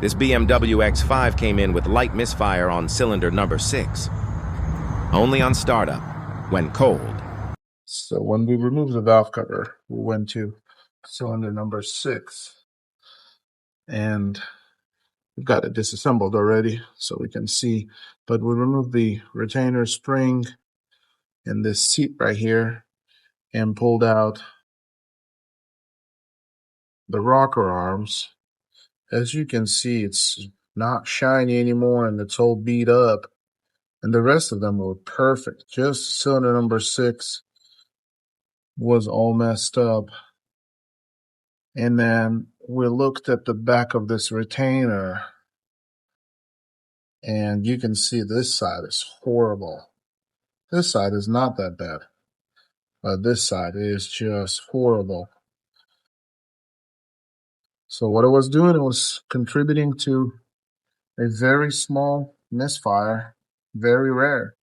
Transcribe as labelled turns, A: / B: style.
A: This BMW X5 came in with light misfire on cylinder number 6. Only on startup, when cold.
B: So when we removed the valve cover, we went to cylinder number 6. And we've got it disassembled already, so we can see. But we removed the retainer spring and this seat right here and pulled out the rocker arms. As you can see, it's not shiny anymore and it's all beat up. And the rest of them were perfect. Just cylinder number 6 was all messed up. And then we looked at the back of this retainer, and you can see this side is horrible. This side is not that bad, but this side is just horrible. So what it was doing, it was contributing to a very small misfire, very rare.